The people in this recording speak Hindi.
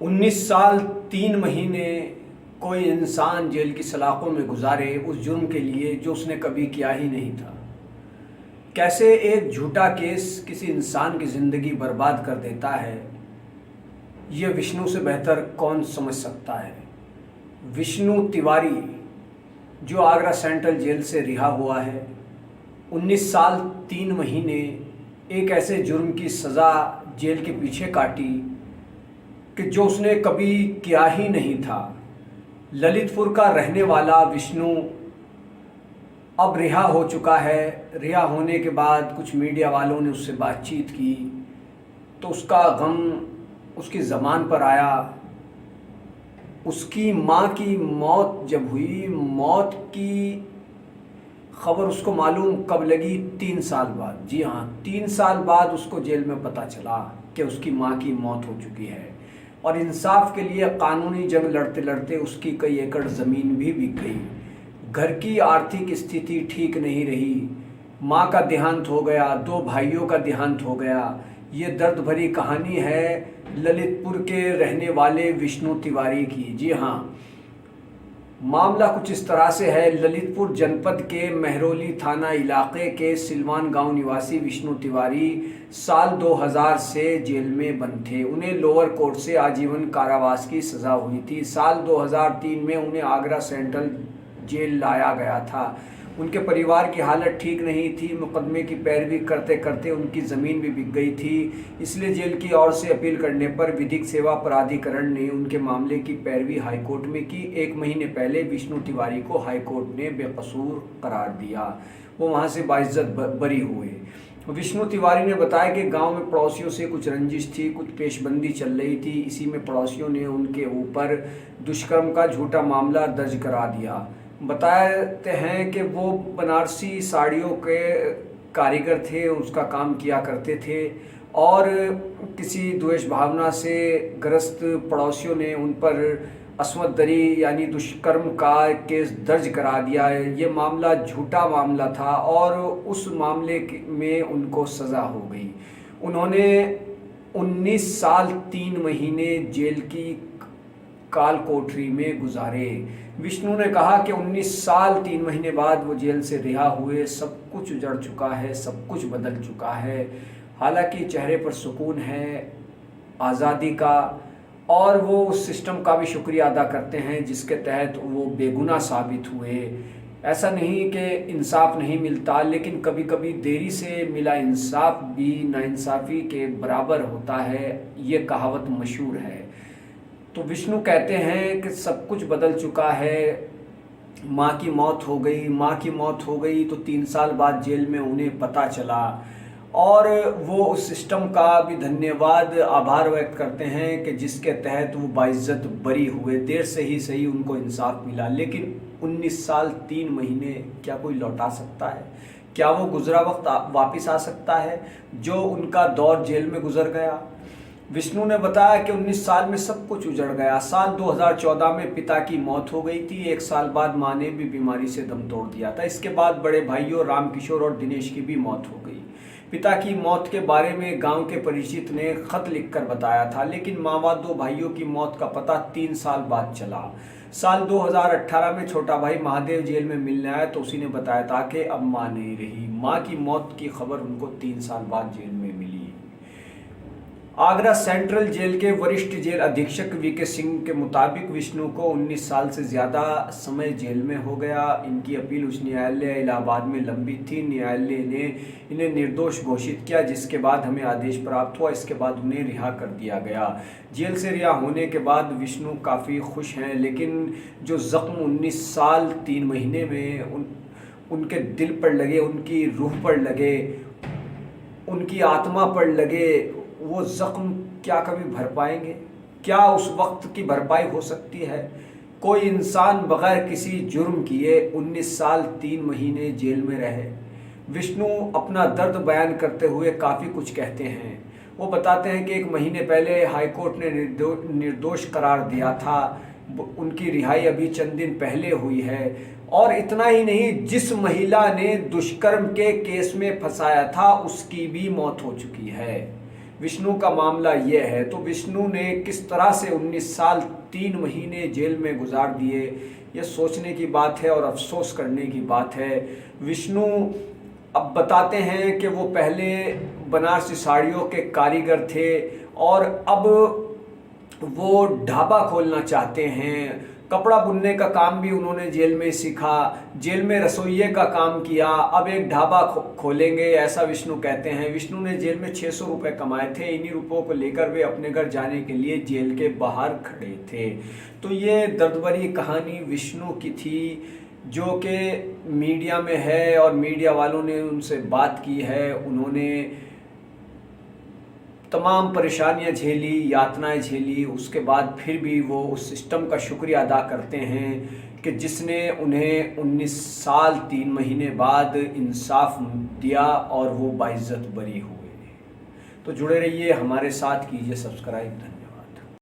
19 साल 3 महीने कोई इंसान जेल की सलाखों में गुजारे उस जुर्म के लिए जो उसने कभी किया ही नहीं था। कैसे एक झूठा केस किसी इंसान की ज़िंदगी बर्बाद कर देता है, ये विष्णु से बेहतर कौन समझ सकता है। विष्णु तिवारी जो आगरा सेंट्रल जेल से रिहा हुआ है, 19 साल 3 महीने एक ऐसे जुर्म की सज़ा जेल के पीछे काटी कि जो उसने कभी किया ही नहीं था। ललितपुर का रहने वाला विष्णु अब रिहा हो चुका है। रिहा होने के बाद कुछ मीडिया वालों ने उससे बातचीत की तो उसका गम उसकी ज़बान पर आया। उसकी माँ की मौत जब हुई, मौत की खबर उसको मालूम कब लगी? 3 साल बाद। जी हाँ, 3 साल बाद उसको जेल में पता चला कि उसकी माँ की मौत हो चुकी है। और इंसाफ के लिए कानूनी जंग लड़ते लड़ते उसकी कई एकड़ ज़मीन भी बिक गई। घर की आर्थिक स्थिति ठीक नहीं रही। माँ का देहांत हो गया, 2 भाइयों का देहांत हो गया। ये दर्द भरी कहानी है ललितपुर के रहने वाले विष्णु तिवारी की। जी हाँ, मामला कुछ इस तरह से है। ललितपुर जनपद के महरौली थाना इलाके के सिलवान गांव निवासी विष्णु तिवारी साल 2000 से जेल में बंद थे। उन्हें लोअर कोर्ट से आजीवन कारावास की सज़ा हुई थी। साल 2003 में उन्हें आगरा सेंट्रल जेल लाया गया था। उनके परिवार की हालत ठीक नहीं थी। मुकदमे की पैरवी करते करते उनकी ज़मीन भी बिक गई थी। इसलिए जेल की ओर से अपील करने पर विधिक सेवा प्राधिकरण ने उनके मामले की पैरवी हाईकोर्ट में की। 1 महीने पहले विष्णु तिवारी को हाईकोर्ट ने बेकसूर करार दिया। वो वहाँ से बाइज्जत बरी हुए। विष्णु तिवारी ने बताया कि गांव में पड़ोसियों से कुछ रंजिश थी, कुछ पेशबंदी चल रही थी। इसी में पड़ोसियों ने उनके ऊपर दुष्कर्म का झूठा मामला दर्ज करा दिया। बताते हैं कि वो बनारसी साड़ियों के कारीगर थे, उसका काम किया करते थे और किसी द्वेष भावना से ग्रस्त पड़ोसियों ने उन पर अस्मत दरी यानी दुष्कर्म का केस दर्ज करा दिया है। ये मामला झूठा मामला था और उस मामले में उनको सज़ा हो गई। उन्होंने 19 साल 3 महीने जेल की काल कोठरी में गुजारे। विष्णु ने कहा कि 19 साल 3 महीने बाद वो जेल से रिहा हुए। सब कुछ उजड़ चुका है, सब कुछ बदल चुका है। हालांकि चेहरे पर सुकून है आज़ादी का और वो उस सिस्टम का भी शुक्रिया अदा करते हैं जिसके तहत वो बेगुनाह साबित हुए। ऐसा नहीं कि इंसाफ नहीं मिलता, लेकिन कभी कभी देरी से मिला इंसाफ भी नाइंसाफ़ी के बराबर होता है। ये कहावत मशहूर है। तो विष्णु कहते हैं कि सब कुछ बदल चुका है। माँ की मौत हो गई। माँ की मौत हो गई तो 3 साल बाद जेल में उन्हें पता चला और वो उस सिस्टम का भी धन्यवाद आभार व्यक्त करते हैं कि जिसके तहत वो बाइज्जत बरी हुए। देर से ही सही उनको इंसाफ मिला, लेकिन 19 साल 3 महीने क्या कोई लौटा सकता है? क्या वो गुजरा वक्त वापस आ सकता है जो उनका दौर जेल में गुजर गया? विष्णु ने बताया कि 19 साल में सब कुछ उजड़ गया। साल 2014 में पिता की मौत हो गई थी। 1 साल बाद माँ ने भी बीमारी से दम तोड़ दिया था। इसके बाद बड़े भाइयों रामकिशोर और दिनेश की भी मौत हो गई। पिता की मौत के बारे में गांव के परिचित ने खत लिखकर बताया था, लेकिन माँ व 2 भाइयों की मौत का पता 3 साल बाद चला। साल 2018 में छोटा भाई महादेव जेल में मिलने आया तो उसी ने बताया था कि अब माँ नहीं रही। माँ की मौत की खबर उनको 3 साल बाद जेल में मिली। आगरा सेंट्रल जेल के वरिष्ठ जेल अधीक्षक वीके सिंह के मुताबिक विष्णु को 19 साल से ज़्यादा समय जेल में हो गया। इनकी अपील उच्च न्यायालय इलाहाबाद में लंबित थी। न्यायालय ने इन्हें निर्दोष घोषित किया, जिसके बाद हमें आदेश प्राप्त हुआ। इसके बाद उन्हें रिहा कर दिया गया। जेल से रिहा होने के बाद विष्णु काफ़ी खुश हैं, लेकिन जो ज़ख्म 19 साल 3 महीने में उनके दिल पर लगे, उनकी रूह पर लगे, उनकी आत्मा पर लगे, वो ज़ख्म क्या कभी भर पाएंगे? क्या उस वक्त की भरपाई हो सकती है? कोई इंसान बग़ैर किसी जुर्म किए 19 साल 3 महीने जेल में रहे। विष्णु अपना दर्द बयान करते हुए काफ़ी कुछ कहते हैं। वो बताते हैं कि 1 महीने पहले हाईकोर्ट ने निर्दोष करार दिया था। उनकी रिहाई अभी चंद दिन पहले हुई है। और इतना ही नहीं, जिस महिला ने दुष्कर्म के केस में फंसाया था उसकी भी मौत हो चुकी है। विष्णु का मामला ये है। तो विष्णु ने किस तरह से 19 साल 3 महीने जेल में गुजार दिए, ये सोचने की बात है और अफसोस करने की बात है। विष्णु अब बताते हैं कि वो पहले बनारसी साड़ियों के कारीगर थे और अब वो ढाबा खोलना चाहते हैं। कपड़ा बुनने का काम भी उन्होंने जेल में सीखा, जेल में रसोइये का काम किया, अब एक ढाबा खोलेंगे, ऐसा विष्णु कहते हैं। विष्णु ने जेल में 600 रुपये कमाए थे, इन्हीं रुपयों को लेकर वे अपने घर जाने के लिए जेल के बाहर खड़े थे। तो ये दर्द भरी कहानी विष्णु की थी, जो कि मीडिया में है और मीडिया वालों ने उनसे बात की है। उन्होंने तमाम परेशानियां झेली, यातनाएं झेली, उसके बाद फिर भी वो उस सिस्टम का शुक्रिया अदा करते हैं कि जिसने उन्हें 19 साल 3 महीने बाद इंसाफ दिया और वो बाइज्जत बरी हुए। तो जुड़े रहिए, हमारे साथ कीजिए सब्सक्राइब। धन्यवाद।